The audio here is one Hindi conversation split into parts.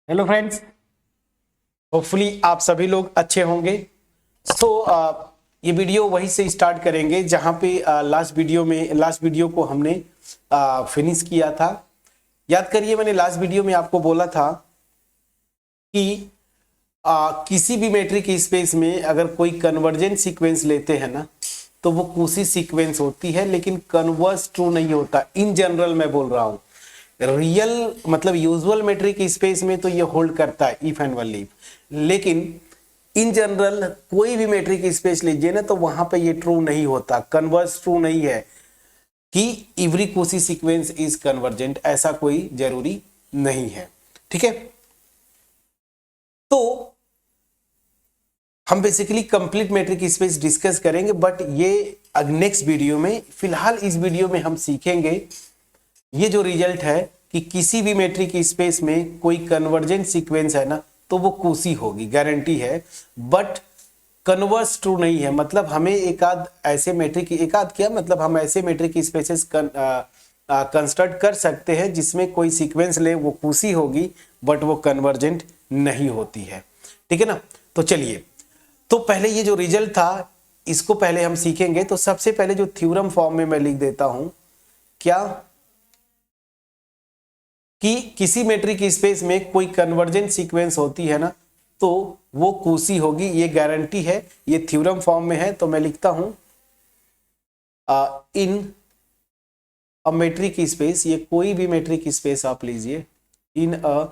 हेलो फ्रेंड्स, होपफुली आप सभी लोग अच्छे होंगे। सो ये वीडियो वहीं से स्टार्ट करेंगे जहां पे लास्ट वीडियो को हमने फिनिश किया था। याद करिए, मैंने लास्ट वीडियो में आपको बोला था कि किसी भी मेट्रिक स्पेस में अगर कोई कन्वर्जेंट सीक्वेंस लेते हैं ना तो वो कुशी सीक्वेंस होती है, लेकिन कन्वर्स ट्रू नहीं होता। इन जनरल मैं बोल रहा हूं, रियल मतलब यूजुअल मेट्रिक स्पेस में तो ये होल्ड करता है इफ एंड ओनली, लेकिन इन जनरल कोई भी मेट्रिक स्पेस लीजिए ना तो वहां पे ये ट्रू नहीं होता, कन्वर्स ट्रू नहीं है कि every Cauchy sequence is convergent, ऐसा कोई जरूरी नहीं है। ठीक है, तो हम basically complete metric space discuss करेंगे, बट ये नेक्स्ट वीडियो में। फिलहाल इस वीडियो में हम सीखेंगे ये जो रिजल्ट है कि किसी भी मेट्रिक स्पेस में कोई कन्वर्जेंट सीक्वेंस है ना तो वो कोसी होगी, गारंटी है, बट कन्वर्स ट्रू नहीं है। मतलब हमें एकाध ऐसे मेट्रिक, एकाध क्या मतलब हम ऐसे मेट्रिक स्पेसेस कंस्ट्रक्ट कर सकते हैं जिसमें कोई सीक्वेंस ले वो कोसी होगी बट वो कन्वर्जेंट नहीं होती है। ठीक है ना, तो चलिए, तो पहले ये जो रिजल्ट था इसको पहले हम सीखेंगे। तो सबसे पहले जो थ्योरम फॉर्म में मैं लिख देता हूं क्या, कि किसी मेट्रिक स्पेस में कोई कन्वर्जेंट सीक्वेंस होती है ना तो वो कोसी होगी, ये गारंटी है, ये थ्योरम फॉर्म में है। तो मैं लिखता हूं इन अ मेट्रिक स्पेस, ये कोई भी मेट्रिक स्पेस आप लीजिए, इन अ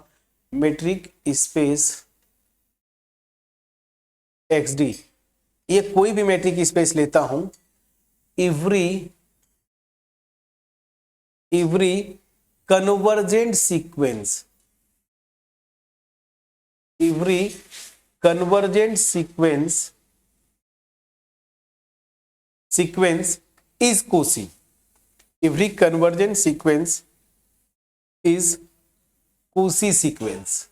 मेट्रिक स्पेस XD, ये कोई भी मेट्रिक स्पेस लेता हूं, every convergent sequence, every convergent sequence is Kosi, every convergent sequence is Kosi sequence.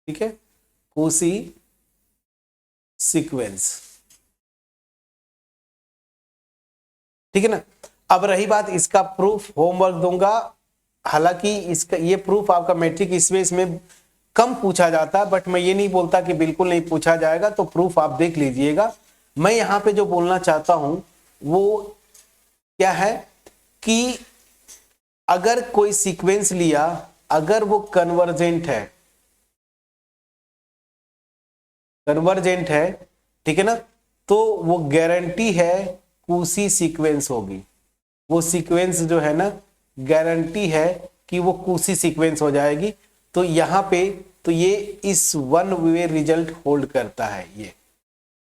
ठीक है, कोसी सीक्वेंस। ठीक है ना, अब रही बात इसका प्रूफ, होमवर्क दूंगा। हालांकि इसका ये प्रूफ आपका मैट्रिक स्पेस में कम पूछा जाता है, बट मैं ये नहीं बोलता कि बिल्कुल नहीं पूछा जाएगा, तो प्रूफ आप देख लीजिएगा। मैं यहां पे जो बोलना चाहता हूं वो क्या है कि अगर कोई सीक्वेंस लिया, अगर वो कन्वर्जेंट है, ठीक है ना, तो वो गारंटी है कोसी सीक्वेंस होगी। वो सीक्वेंस जो है ना, गारंटी है कि वो कोसी सीक्वेंस हो जाएगी। तो यहां पे तो ये इस वन वे रिजल्ट होल्ड करता है। ये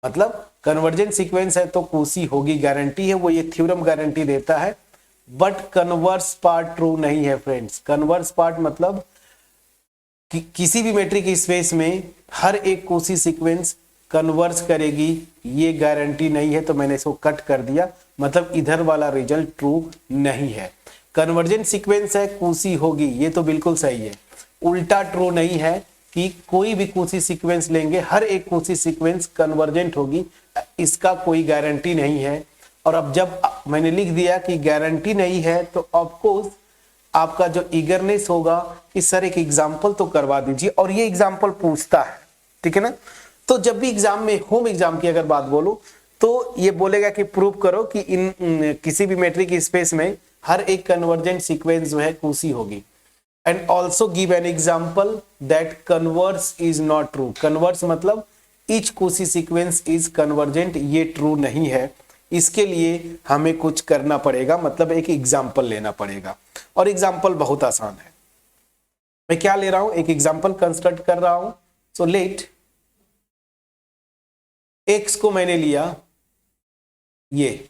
मतलब कन्वर्जेंट सीक्वेंस है तो कोसी होगी, गारंटी है, वो ये थ्योरम गारंटी देता है। बट कन्वर्स पार्ट ट्रू नहीं है फ्रेंड्स। कन्वर्स पार्ट मतलब कि किसी भी मेट्रिक स्पेस में हर एक कोसी सीक्वेंस कन्वर्स करेगी, ये गारंटी नहीं है। तो मैंने इसको कट कर दिया, मतलब इधर वाला रिजल्ट ट्रू नहीं है। कन्वर्जेंट सीक्वेंस है, कोसी होगी, ये तो बिल्कुल सही है। उल्टा ट्रू नहीं है कि कोई भी कोसी सीक्वेंस लेंगे हर एक कोसी सीक्वेंस कन्वर्जेंट होगी, इसका कोई गारंटी नहीं है। और अब जब मैंने लिख दिया कि गारंटी नहीं है तो ऑफकोर्स आपका जो ईगरनेस होगा कि सर एक एग्जाम्पल तो करवा दीजिए, और ये एग्जाम्पल पूछता है। ठीक है ना, तो जब भी एग्जाम में, होम एग्जाम की अगर बात बोलूं तो ये बोलेगा कि प्रूव करो कि इन किसी भी मेट्रिक स्पेस में हर एक कन्वर्जेंट सीक्वेंस जो है कोसी होगी, and also give an example that converse is not true. Converse मतलब each Cauchy sequence is convergent, ये ट्रू नहीं है। इसके लिए हमें कुछ करना पड़ेगा, मतलब एक एग्जाम्पल लेना पड़ेगा, और एग्जाम्पल बहुत आसान है। मैं क्या ले रहा हूं, एक एग्जाम्पल कंस्ट्रक्ट कर रहा हूं। सो लेट एक्स को मैंने लिया ये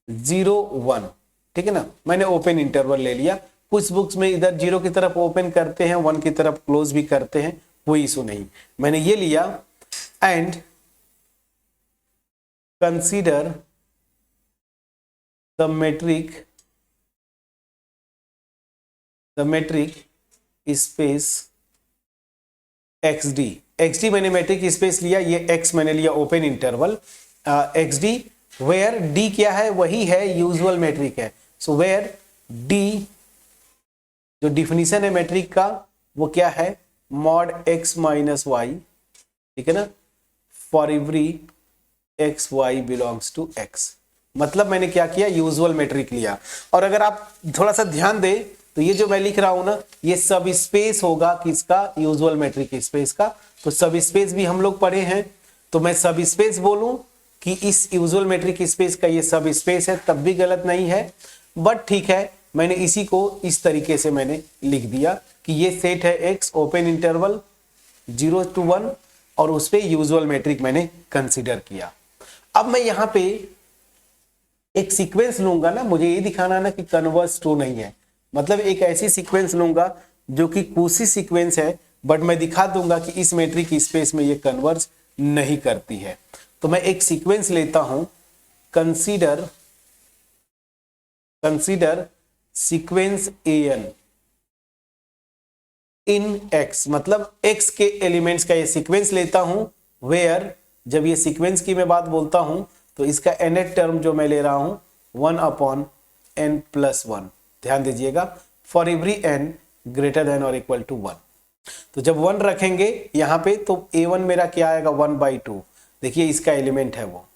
0 1, ठीक है ना, मैंने ओपन इंटरवल ले लिया। कुछ बुक्स में इधर 0 की तरफ ओपन करते हैं, 1 की तरफ क्लोज भी करते हैं, कोई इशू नहीं। मैंने ये लिया and consider the metric space XD। XD मैंने मेट्रिक स्पेस लिया, ये X मैंने लिया open interval XD, where D क्या है, वही है यूजुअल मेट्रिक है। सो वेयर D जो डिफिनीशन है मेट्रिक का वो क्या है, मॉड x माइनस वाई, ठीक है ना, for every x y belongs to x। मतलब मैंने क्या किया, यूजुअल मेट्रिक लिया। और अगर आप थोड़ा सा ध्यान दें तो ये जो मैं लिख रहा हूं ना, ये सब स्पेस होगा किसका, यूजुअल मेट्रिक स्पेस का। तो सब स्पेस भी हम लोग पढ़े हैं, तो मैं सब स्पेस बोलूं कि इस यूजुअल मेट्रिक स्पेस का ये सब स्पेस है तब भी गलत नहीं है, बट ठीक है, मैंने इसी को इस तरीके से मैंने लिख दिया कि ये सेट है एक्स ओपन इंटरवल 0 to 1 और उस पे यूजुअल मेट्रिक मैंने कंसीडर किया। अब मैं यहां पे एक सीक्वेंस लूंगा ना, मुझे ये दिखाना ना कि कन्वर्स ट्रू नहीं है, मतलब एक ऐसी सीक्वेंस लूंगा जो कि कूसी सीक्वेंस है, बट मैं दिखा दूंगा कि इस मेट्रिक स्पेस में ये कन्वर्स नहीं करती है। तो मैं एक सीक्वेंस लेता हूं, consider sequence an in x, मतलब x के एलिमेंट्स का ये सीक्वेंस लेता हूं, वेयर, जब ये सीक्वेंस की मैं बात बोलता हूं तो इसका nth टर्म जो मैं ले रहा हूं 1/n+1, ध्यान दीजिएगा, for every n greater than और इक्वल टू 1। तो जब 1 रखेंगे यहां पे तो a1 मेरा क्या आएगा 1/2, देखिए इसका एलिमेंट है वो।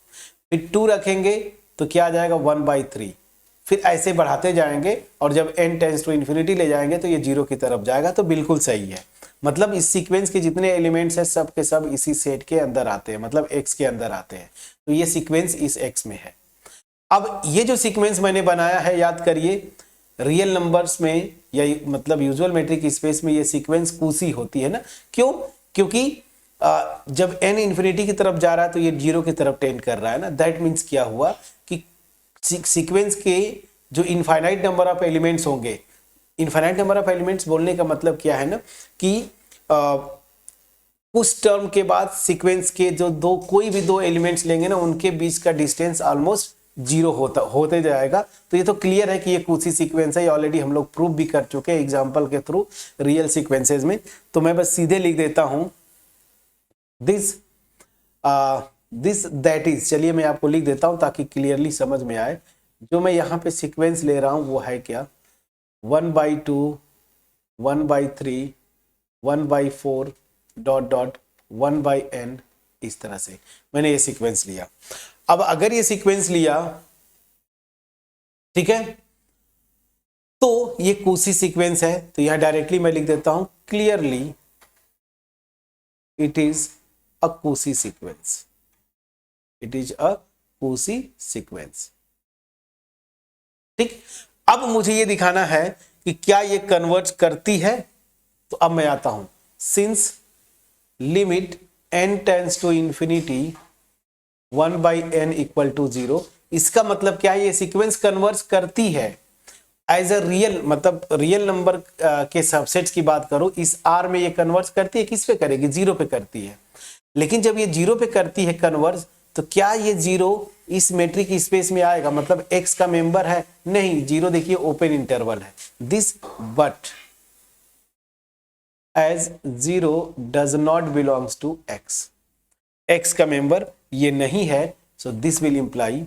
फिर 2 रखेंगे तो क्या आ जाएगा 1/3, फिर ऐसे बढ़ाते जाएंगे और जब n टेंड्स टू इन्फिनिटी ले जाएंगे तो ये 0 की तरफ जाएगा। तो बिल्कुल सही है, मतलब इस सीक्वेंस के जितने एलिमेंट्स हैं सब के सब इसी सेट के अंदर आते हैं, मतलब x के अंदर आते हैं। तो ये सीक्वेंस इस x में है। अब ये जो सीक्वेंस मैंने बनाया है, याद करिए, रियल नंबर्स में या मतलब यूजुअल मेट्रिक स्पेस में ये सीक्वेंस कूसी होती है ना। क्यों? क्योंकि जब n इन्फिनिटी की तरफ जा रहा है तो ये 0 की तरफ टेंड कर रहा है ना। दैट मीन्स क्या हुआ कि सीक्वेंस के जो इनफाइनाइट नंबर ऑफ एलिमेंट्स होंगे, इनफाइनाइट नंबर ऑफ एलिमेंट्स बोलने का मतलब क्या है ना कि उस टर्म के बाद सीक्वेंस के जो कोई भी दो एलिमेंट्स लेंगे ना, उनके बीच का डिस्टेंस ऑलमोस्ट 0 होते जाएगा। तो ये तो क्लियर है कि ये कूसी सीक्वेंस है, ये ऑलरेडी हम लोग प्रूव भी कर चुके हैं एग्जांपल के थ्रू रियल सीक्वेंसेस में। तो मैं बस सीधे लिख देता हूं दिस दैट इज, चलिए मैं आपको लिख देता हूं ताकि क्लियरली समझ में आए। जो मैं यहां पे सीक्वेंस ले रहा हूं वो है क्या, 1/2, 1/3, 1/4 ... 1/n, इस तरह से मैंने ये सीक्वेंस लिया। अब अगर ये सीक्वेंस लिया, ठीक है, तो ये कूसी सीक्वेंस है, तो यहां डायरेक्टली मैं लिख देता हूं clearly it is a Cauchy sequence, it is a Cauchy sequence. ठीक, अब मुझे ये दिखाना है कि क्या ये कन्वर्ज करती है। तो अब मैं आता हूं, since limit n tends to infinity 1/n equal to 0, इसका मतलब क्या है, ये सीक्वेंस कन्वर्ज करती है एज अ रियल, मतलब रियल नंबर के सबसेट्स की बात करो, इस R में ये कन्वर्ज करती है, किस पे करेगी, 0 पे करती है। लेकिन जब ये 0 पे करती है कन्वर्ज, तो क्या ये 0 इस मेट्रिक स्पेस में आएगा, मतलब x का मेंबर है, नहीं, 0 देखिए ओपन इंटरवल है this, but as 0 does not belongs to x, x का मेंबर ये नहीं है, so this will imply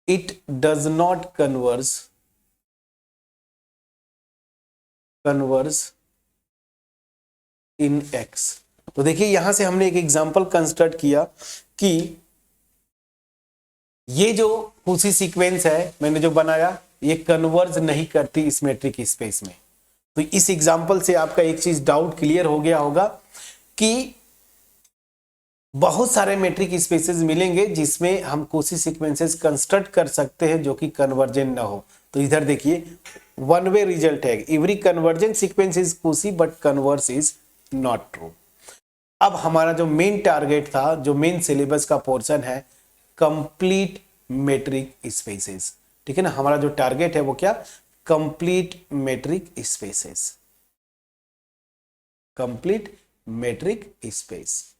it does not converge in x। तो देखिए यहां से हमने एक एग्जांपल कंस्ट्रक्ट किया कि ये जो कूसी सीक्वेंस है मैंने जो बनाया, ये कन्वर्ज नहीं करती इस मेट्रिक स्पेस में। तो इस एग्जांपल से आपका एक चीज डाउट क्लियर हो गया होगा कि बहुत सारे मेट्रिक स्पेसेस मिलेंगे जिसमें हम कूसी सीक्वेंसेस कंस्ट्रक्ट कर सकते हैं जो कि कन्वर्जेंट ना हो। तो इधर देखिए वन वे रिजल्ट है, every convergent sequence is Cauchy but converse is not true. अब हमारा जो मेन टारगेट था, जो मेन सिलेबस का पोर्शन है, कंप्लीट मेट्रिक स्पेसेस, ठीक है ना। हमारा जो टारगेट है वो क्या, complete metric spaces, complete metric space.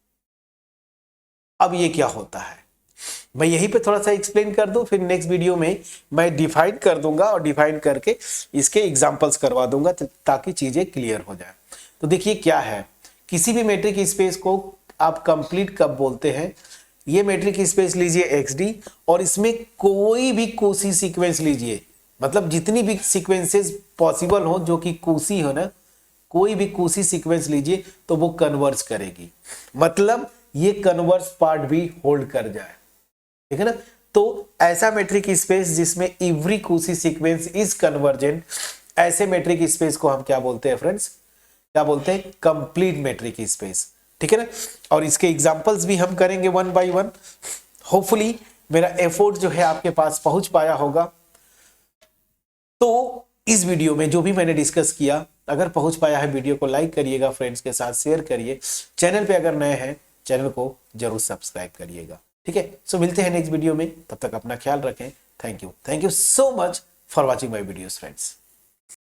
अब ये क्या होता है, मैं यहीं पे थोड़ा सा एक्सप्लेन कर दूं, फिर नेक्स्ट वीडियो में मैं डिफाइन कर दूंगा और डिफाइन करके इसके एग्जांपल्स करवा दूंगा ताकि चीजें क्लियर हो जाए। तो देखिए क्या है, किसी भी मेट्रिक स्पेस को आप कंप्लीट कब बोलते हैं, ये मेट्रिक स्पेस लीजिए XD और इसमें कोई भी कूसी सीक्वेंस लीजिए, मतलब जितनी भी सीक्वेंसेस पॉसिबल हो जो कि कुशी हो ना, कोई भी कुशी सीक्वेंस लीजिए तो वो कन्वर्ज करेगी, मतलब ये कन्वर्स पार्ट भी होल्ड कर जाए, ठीक है ना। तो ऐसा मेट्रिक स्पेस जिसमें एवरी कुशी सीक्वेंस इज कन्वर्जेंट, ऐसे मेट्रिक स्पेस को हम क्या बोलते हैं फ्रेंड्स, क्या बोलते हैं, कंप्लीट मेट्रिक स्पेस, ठीक है ना। और इसके एग्जांपल्स भी हम करेंगे वन बाय वन। होपफुली मेरा एफर्ट जो है आपके पास पहुंच पाया होगा। तो इस वीडियो में जो भी मैंने डिस्कस किया, अगर पहुंच पाया है वीडियो को लाइक करिएगा, फ्रेंड्स के साथ शेयर करिए, चैनल पे अगर नए हैं चैनल को जरूर सब्सक्राइब करिएगा, ठीक है। सो मिलते हैं नेक्स्ट वीडियो में, तब तक अपना ख्याल रखें। Thank you so much for watching my videos friends.